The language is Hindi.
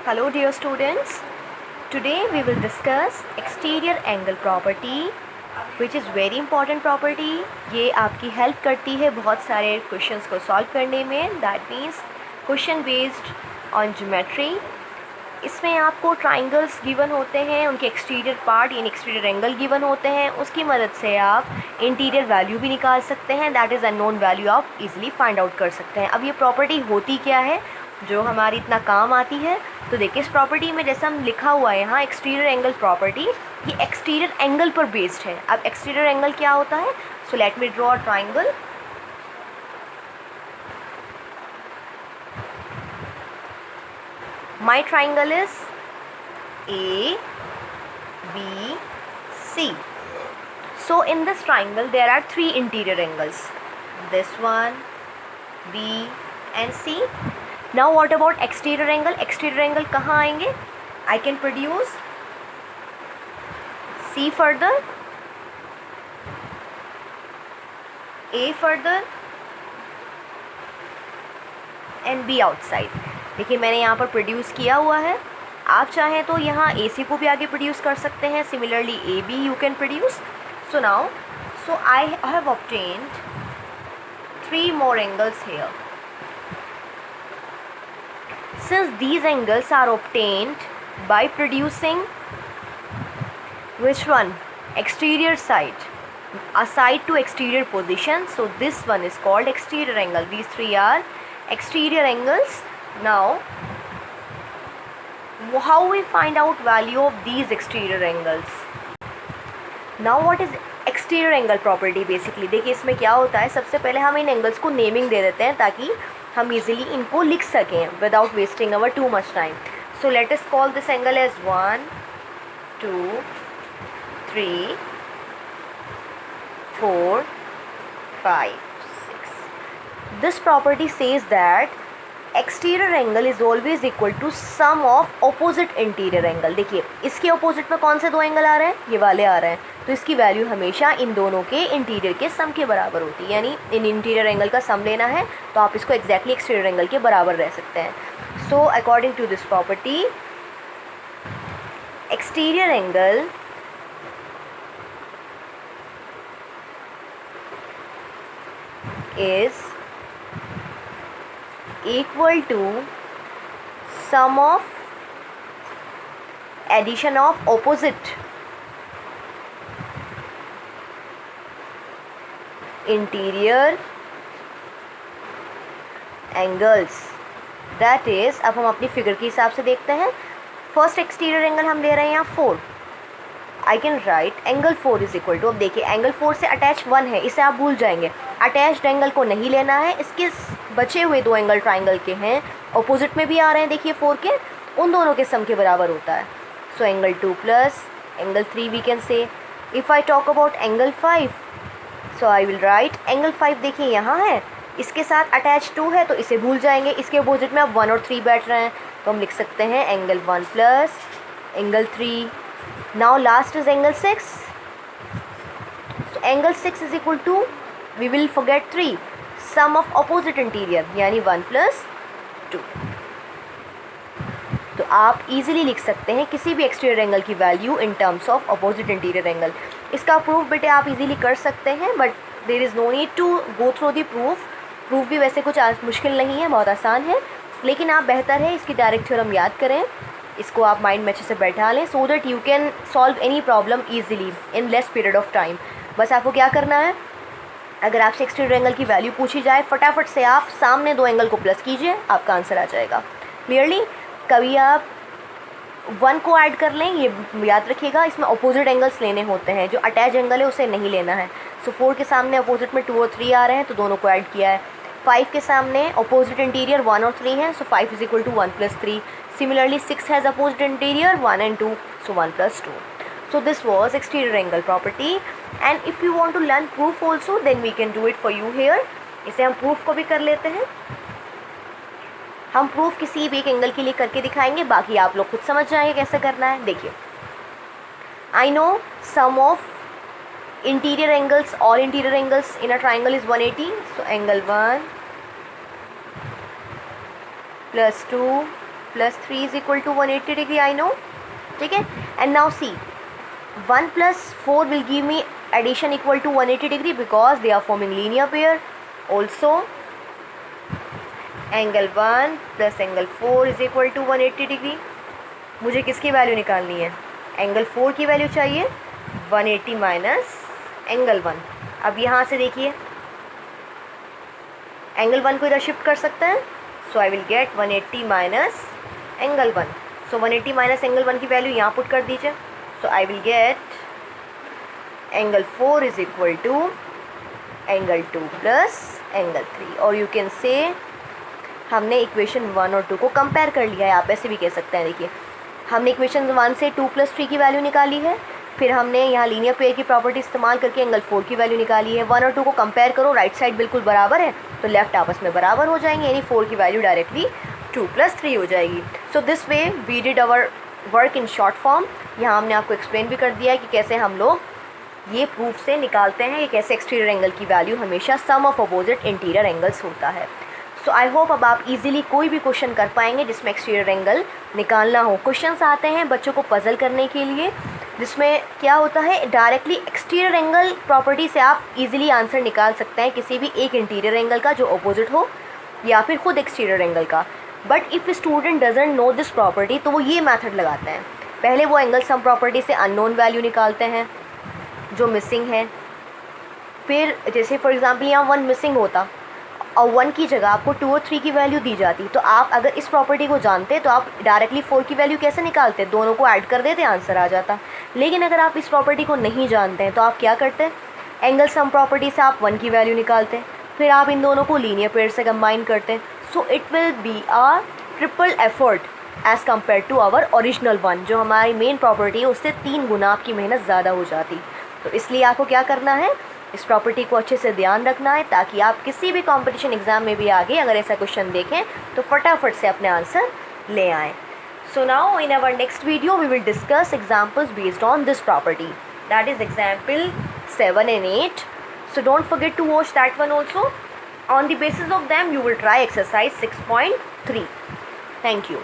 Hello dear students, today we will discuss exterior angle property which is very important property. ये आपकी हेल्प करती है बहुत सारे क्वेश्चंस को सॉल्व करने में, that means question based on geometry. इसमें आपको ट्राइंगल्स गिवन होते हैं, उनके एक्सटीरियर पार्ट यानी एक्सटीरियर एंगल गिवन होते हैं, उसकी मदद से आप इंटीरियर वैल्यू भी निकाल सकते हैं, दैट इज़ अननोन वैल्यू आप इजीली फाइंड आउट कर सकते हैं. अब ये प्रॉपर्टी होती क्या है जो हमारी इतना काम आती है? तो देखिए इस प्रॉपर्टी में जैसा हम लिखा हुआ है यहाँ एक्सटीरियर एंगल प्रॉपर्टी, ये एक्सटीरियर एंगल पर बेस्ड है. अब एक्सटीरियर एंगल क्या होता है? So let me draw a triangle. My triangle is A, B, C. So in this triangle there are three interior angles. This one, B and C. Now what about exterior angle? Exterior angle कहाँ आएंगे? I can produce C further, A further and B outside. देखिए मैंने यहाँ पर प्रोड्यूस किया हुआ है. आप चाहें तो यहाँ AC को भी आगे प्रोड्यूस कर सकते हैं. Similarly AB you can produce. So now I have obtained three more angles here. Since these angles are obtained by producing which one? Exterior side, a side to exterior position. So this one is called exterior angle. These three are exterior angles. Now how we find out value of these exterior angles? Now what is exterior angle property basically? देखिए इसमें क्या होता है, सबसे पहले हम इन एंगल्स को नेमिंग दे देते हैं ताकि हम इजीली इनको लिख सकें without wasting our too much time. So let us call this angle as 1, 2, 3, 4, 5, 6. This property says that exterior angle is always equal to sum of opposite interior angle. देखिए इसके ऑपोजिट में कौन से दो एंगल आ रहे हैं? ये वाले आ रहे हैं. तो इसकी वैल्यू हमेशा इन दोनों के इंटीरियर के सम के बराबर होती है. यानी इन इंटीरियर एंगल का सम लेना है तो आप इसको एग्जैक्टली एक्सटीरियर एंगल के बराबर रह सकते हैं. So according to this property exterior angle is equal to sum of addition of opposite interior angles. That is, अब हम अपनी फिगर के हिसाब से देखते हैं. फर्स्ट एक्सटीरियर एंगल हम ले रहे हैं यहाँ 4. I can write angle 4 is equal to, अब देखिए एंगल 4 से अटैच 1 है, इसे आप भूल जाएंगे. अटैच्ड एंगल को नहीं लेना है, इसके बचे हुए दो एंगल ट्राइंगल के हैं, ऑपोजिट में भी आ रहे हैं देखिए 4 के, उन दोनों के सम के बराबर होता है. So angle 2 plus angle 3 we can say. If I talk about angle 5, so I will write angle 5. देखिए यहाँ है, इसके साथ अटैच 2 है तो इसे भूल जाएंगे. इसके अपोजिट में अब 1 और 3 बैठ रहे हैं तो हम लिख सकते हैं angle 1 plus angle 3. Now last is angle 6. So angle 6 is equal to, we will forget 3, sum of opposite interior यानी 1 प्लस 2. तो आप इजीली लिख सकते हैं किसी भी एक्सटीरियर एंगल की value in terms of opposite interior angle. इसका प्रूफ बेटे आप इजीली कर सकते हैं, but there is no need to go through the proof. Proof भी वैसे कुछ मुश्किल नहीं है, बहुत आसान है, लेकिन आप बेहतर है इसकी डायरेक्ट थ्योरम याद करें, इसको आप माइंड में अच्छे से बैठा लें so that you can solve any problem easily in less period of time. बस आपको क्या करना है, अगर आपसे एक्सटीरियर एंगल की वैल्यू पूछी जाए फटाफट से आप सामने दो एंगल को प्लस कीजिए, आपका आंसर आ जाएगा. क्लियरली कभी आप 1 को ऐड कर लें, ये याद रखिएगा, इसमें अपोजिट एंगल्स लेने होते हैं, जो अटैच एंगल है उसे नहीं लेना है. सो 4 के सामने अपोजिट में 2 और 3 आ रहे हैं तो दोनों को ऐड किया है. 5 के सामने अपोजिट इंटीरियर 1 और 3 हैं, so 5 is equal to 1 plus 3. Similarly 6 has opposite interior 1 and 2, so 1 plus 2. So this was exterior angle property, and if you want to learn proof also then we can do it for you here. इसे हम proof को भी कर लेते हैं. हम proof किसी भी एक एंगल के लिए करके दिखाएंगे, बाकी आप लोग खुद समझ जाएंगे कैसे करना है. देखिए I know sum of interior angles, all interior angles in a triangle is 180. So angle 1 plus 2 plus 3 is equal to 180 degree, I know, ठीक है। And now see 1 plus 4 will give me addition equal to 180 degree because they are forming linear pair. Also angle 1 plus angle 4 is equal to 180 degree. मुझे किसकी वैल्यू निकालनी है? एंगल 4 की वैल्यू चाहिए, 180 माइनस एंगल 1। अब यहाँ से देखिए एंगल 1 को इधर शिफ्ट कर सकते हैं, so I will get 180 minus angle 1। So 180 minus angle 1 की वैल्यू यहाँ पुट कर दीजिए, so I will get angle 4 is equal to angle 2 plus angle 3। और यू कैन से हमने इक्वेशन 1 और 2 को कंपेयर कर लिया है, आप ऐसे भी कह सकते हैं। देखिए हमने इक्वेशन 1 से 2 प्लस 3 की वैल्यू निकाली है, फिर हमने यहाँ लीनियर पेयर की प्रॉपर्टी इस्तेमाल करके एंगल 4 की वैल्यू निकाली है। 1 और 2 को कंपेयर करो, राइट साइड बिल्कुल बराबर है तो लेफ्ट आपस में बराबर हो जाएंगे, यानी 4 की वैल्यू डायरेक्टली 2 प्लस 3 हो जाएगी। So this way we did our work in short form. यहाँ हमने आपको एक्सप्लेन भी कर दिया है कि कैसे हम लोग ये प्रूफ से निकालते हैं कि कैसे एक्सटीरियर एंगल की वैल्यू हमेशा सम ऑफ अपोजिट इंटीरियर एंगल्स होता है। सो आई होप अब आप इजीली कोई भी क्वेश्चन कर पाएंगे जिसमें एक्सटीरियर एंगल निकालना हो। क्वेश्चंस आते हैं बच्चों को पजल करने के लिए, जिसमें क्या होता है डायरेक्टली एक्सटीरियर एंगल प्रॉपर्टी से आप इजीली आंसर निकाल सकते हैं किसी भी एक इंटीरियर एंगल का जो अपोजिट हो या फिर खुद एक्सटीरियर एंगल का। But if student doesn't know this property तो वो ये मेथड लगाते हैं, पहले वो एंगल सम प्रॉपर्टी से अननोन वैल्यू निकालते हैं जो मिसिंग है। फिर जैसे फॉर एग्जांपल यहाँ 1 मिसिंग होता और 1 की जगह आपको 2 और 3 की वैल्यू दी जाती, तो आप अगर इस प्रॉपर्टी को जानते तो आप डायरेक्टली 4 की वैल्यू कैसे निकालते, दोनों को ऐड कर देते, आंसर आ जाता। लेकिन अगर आप इस प्रॉपर्टी को नहीं जानते हैं तो आप क्या करते हैं, एंगल सम प्रॉपर्टी से आप 1 की वैल्यू निकालते हैं, फिर आप इन दोनों को लीनियर पेयर से कंबाइन करते हैं। So it will be a triple effort as compare to our original 1, जो हमारी मेन प्रॉपर्टी है उससे 3 गुना आपकी मेहनत ज़्यादा हो जाती। तो इसलिए आपको क्या करना है, इस प्रॉपर्टी को अच्छे से ध्यान रखना है ताकि आप किसी भी कंपटीशन एग्जाम में भी आगे अगर ऐसा क्वेश्चन देखें तो फटाफट से अपने आंसर ले आएँ। So now in our next video we will discuss examples based on this property, that is example 7 and 8. So don't forget to watch that one also. On the basis of them you will try exercise 6.3. Thank you.